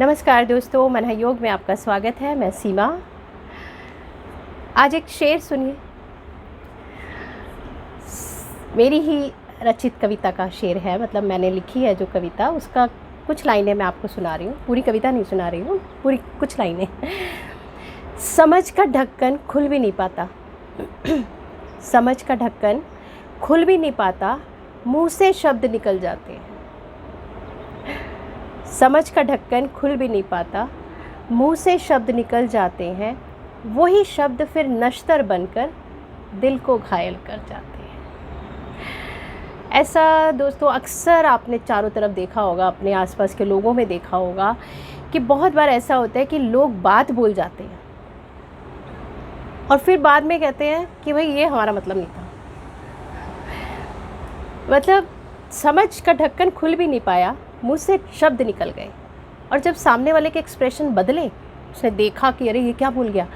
नमस्कार दोस्तों, मन है योग में आपका स्वागत है। मैं सीमा। आज एक शेर सुनिए, मेरी ही रचित कविता का शेर है। मतलब मैंने लिखी है जो कविता, उसका कुछ लाइनें मैं आपको सुना रही हूँ। पूरी कविता नहीं सुना रही हूँ, पूरी कुछ लाइनें। समझ का ढक्कन खुल भी नहीं पाता समझ का ढक्कन खुल भी नहीं पाता, मुंह से शब्द निकल जाते हैं। समझ का ढक्कन खुल भी नहीं पाता, मुंह से शब्द निकल जाते हैं। वही शब्द फिर नश्तर बनकर दिल को घायल कर जाते हैं। ऐसा दोस्तों अक्सर आपने चारों तरफ देखा होगा, अपने आसपास के लोगों में देखा होगा कि बहुत बार ऐसा होता है कि लोग बात बोल जाते हैं और फिर बाद में कहते हैं कि भाई ये हमारा मतलब नहीं था। मतलब समझ का ढक्कन खुल भी नहीं पाया, मुंह से शब्द निकल गए, और जब सामने वाले के एक्सप्रेशन बदले, उसने देखा कि अरे ये क्या भूल गया,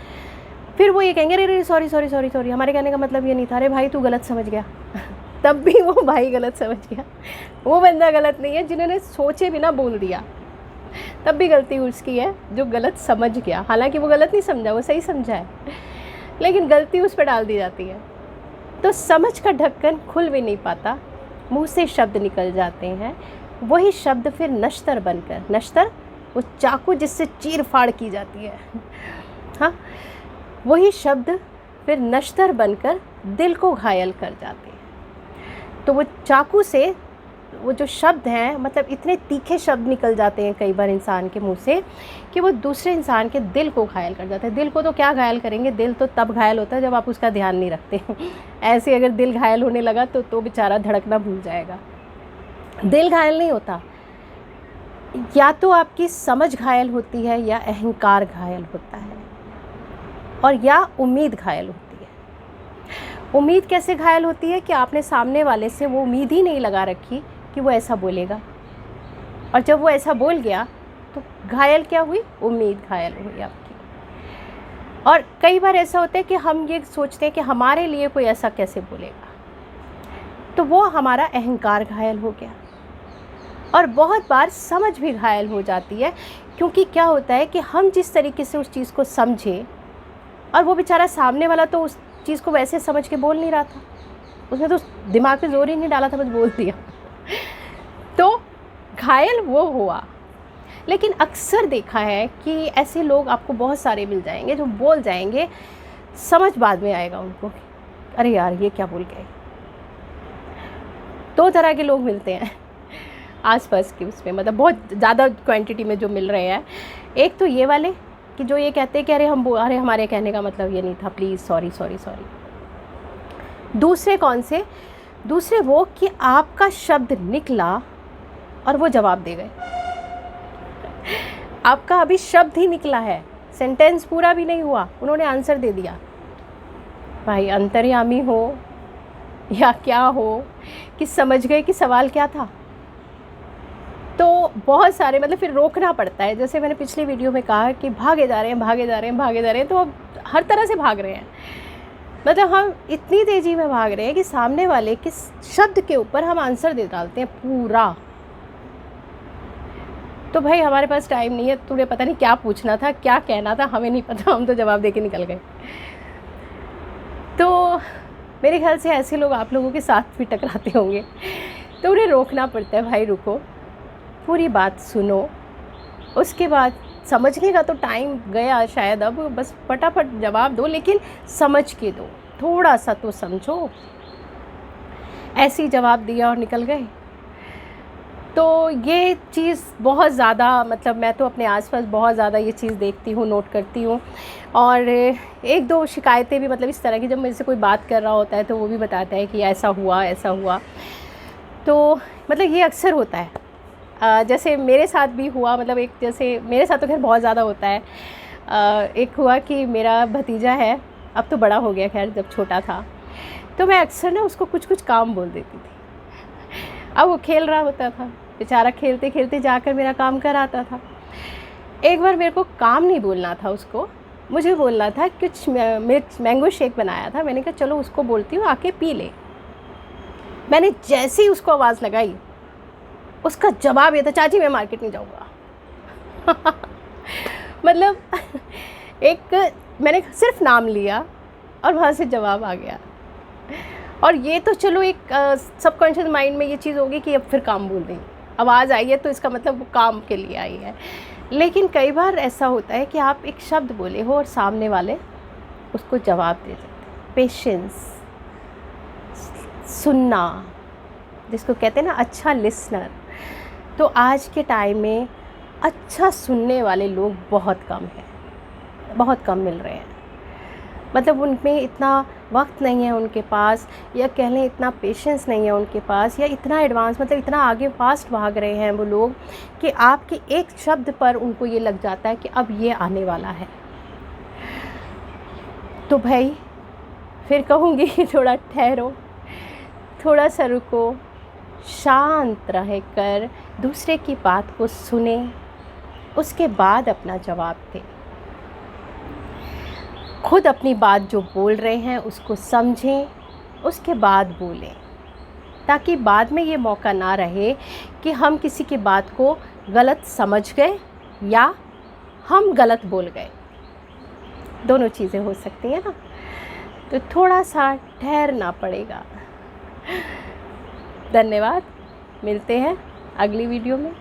फिर वो ये कहेंगे अरे सॉरी सॉरी सॉरी सॉरी, हमारे कहने का मतलब ये नहीं था, अरे भाई तू गलत समझ गया। तब भी वो भाई गलत समझ गया, वो बंदा गलत नहीं है जिन्होंने सोचे बिना बोल दिया। तब भी गलती उसकी है जो गलत समझ गया। हालांकि वो गलत नहीं समझा, वो सही समझा है, लेकिन गलती उस पर डाल दी जाती है। तो समझ का ढक्कन खुल भी नहीं पाता, मुँह से शब्द निकल जाते हैं। वही शब्द फिर नश्तर बनकर, नश्तर वो चाकू जिससे चीर फाड़ की जाती है, हाँ, वही शब्द फिर नश्तर बनकर दिल को घायल कर जाते हैं। तो वो चाकू से वो जो शब्द हैं, मतलब इतने तीखे शब्द निकल जाते हैं कई बार इंसान के मुंह से कि वो दूसरे इंसान के दिल को घायल कर जाते हैं। दिल को तो क्या घायल करेंगे, दिल तो तब घायल होता है जब आप उसका ध्यान नहीं रखते। ऐसे अगर दिल घायल होने लगा तो बेचारा धड़कना भूल जाएगा। दिल घायल नहीं होता, या तो आपकी समझ घायल होती है या अहंकार घायल होता है, और या उम्मीद घायल होती है। उम्मीद कैसे घायल होती है कि आपने सामने वाले से वो उम्मीद ही नहीं लगा रखी कि वो ऐसा बोलेगा, और जब वो ऐसा बोल गया तो घायल क्या हुई, उम्मीद घायल हुई आपकी। और कई बार ऐसा होता है कि हम ये सोचते हैं कि हमारे लिए कोई ऐसा कैसे बोलेगा, तो वो हमारा अहंकार घायल हो गया। और बहुत बार समझ भी घायल हो जाती है, क्योंकि क्या होता है कि हम जिस तरीके से उस चीज़ को समझे, और वो बेचारा सामने वाला तो उस चीज़ को वैसे समझ के बोल नहीं रहा था, उसने तो दिमाग पे जोर ही नहीं डाला था, बस बोल दिया। तो घायल वो हुआ। लेकिन अक्सर देखा है कि ऐसे लोग आपको बहुत सारे मिल जाएंगे जो बोल जाएंगे, समझ बाद में आएगा उनको, अरे यार ये क्या बोल गए। दो तरह के लोग मिलते हैं आसपास के उसमें, मतलब बहुत ज़्यादा क्वांटिटी में जो मिल रहे हैं। एक तो ये वाले कि जो ये कहते हैं कि अरे अरे हमारे कहने का मतलब ये नहीं था, प्लीज़ सॉरी सॉरी सॉरी। दूसरे कौन से, दूसरे वो कि आपका शब्द निकला और वो जवाब दे गए। आपका अभी शब्द ही निकला है, सेंटेंस पूरा भी नहीं हुआ, उन्होंने आंसर दे दिया। भाई अंतर्यामी हो या क्या हो कि समझ गए कि सवाल क्या था। तो बहुत सारे, मतलब फिर रोकना पड़ता है। जैसे मैंने पिछली वीडियो में कहा कि भागे जा रहे हैं भागे जा रहे हैं भागे जा रहे हैं, तो अब हर तरह से भाग रहे हैं। मतलब हम इतनी तेज़ी में भाग रहे हैं कि सामने वाले के शब्द के ऊपर हम आंसर दे डालते हैं पूरा। तो भाई हमारे पास टाइम नहीं है, तुम्हें पता नहीं क्या पूछना था, क्या कहना था, हमें नहीं पता, हम तो जवाब दे के निकल गए। तो मेरे ख्याल से ऐसे लोग आप लोगों के साथ भी टकराते होंगे, तो उन्हें रोकना पड़ता है, भाई रुको, पूरी बात सुनो, उसके बाद समझने का तो टाइम गया शायद, अब बस फटाफट जवाब दो, लेकिन समझ के दो, थोड़ा सा तो समझो। ऐसे ही जवाब दिया और निकल गए। तो ये चीज़ बहुत ज़्यादा, मतलब मैं तो अपने आसपास बहुत ज़्यादा ये चीज़ देखती हूँ, नोट करती हूँ। और एक दो शिकायतें भी, मतलब इस तरह की, जब मेरे से कोई बात कर रहा होता है तो वो भी बताता है कि ऐसा हुआ ऐसा हुआ। तो मतलब ये अक्सर होता है। जैसे मेरे साथ भी हुआ, मतलब एक, जैसे मेरे साथ तो खैर बहुत ज़्यादा होता है। एक हुआ कि मेरा भतीजा है, अब तो बड़ा हो गया, खैर जब छोटा था तो मैं अक्सर ना उसको कुछ कुछ काम बोल देती थी। अब वो खेल रहा होता था बेचारा, खेलते खेलते जाकर मेरा काम कराता था। एक बार मेरे को काम नहीं बोलना था उसको, मुझे बोलना था, कुछ मैंगो शेक बनाया था, मैंने कहा चलो उसको बोलती हूँ आके पी ले। मैंने जैसे ही उसको आवाज़ लगाई, उसका जवाब ये था, चाची मैं मार्केट नहीं जाऊँगा। मतलब एक मैंने सिर्फ नाम लिया और वहाँ से जवाब आ गया। और ये तो चलो एक सबकॉन्शियस माइंड में ये चीज़ होगी कि अब फिर काम बोल देंगे, आवाज़ आई है तो इसका मतलब वो काम के लिए आई है। लेकिन कई बार ऐसा होता है कि आप एक शब्द बोले हो और सामने वाले उसको जवाब दे देते हैं। पेशेंस, सुनना, जिसको कहते हैं ना अच्छा लिसनर। तो आज के टाइम में अच्छा सुनने वाले लोग बहुत कम हैं, बहुत कम मिल रहे हैं। मतलब उनमें इतना वक्त नहीं है उनके पास, या कह लें इतना पेशेंस नहीं है उनके पास, या इतना एडवांस, मतलब इतना आगे फास्ट भाग रहे हैं वो लोग कि आपके एक शब्द पर उनको ये लग जाता है कि अब ये आने वाला है। तो भाई फिर कहूँगी कि थोड़ा ठहरो, थोड़ा सा रुको, शांत रह कर दूसरे की बात को सुने, उसके बाद अपना जवाब दें। खुद अपनी बात जो बोल रहे हैं उसको समझें, उसके बाद बोलें, ताकि बाद में ये मौका ना रहे कि हम किसी की बात को गलत समझ गए या हम गलत बोल गए। दोनों चीज़ें हो सकती हैं ना, तो थोड़ा सा ठहरना पड़ेगा। धन्यवाद, मिलते हैं अगली वीडियो में।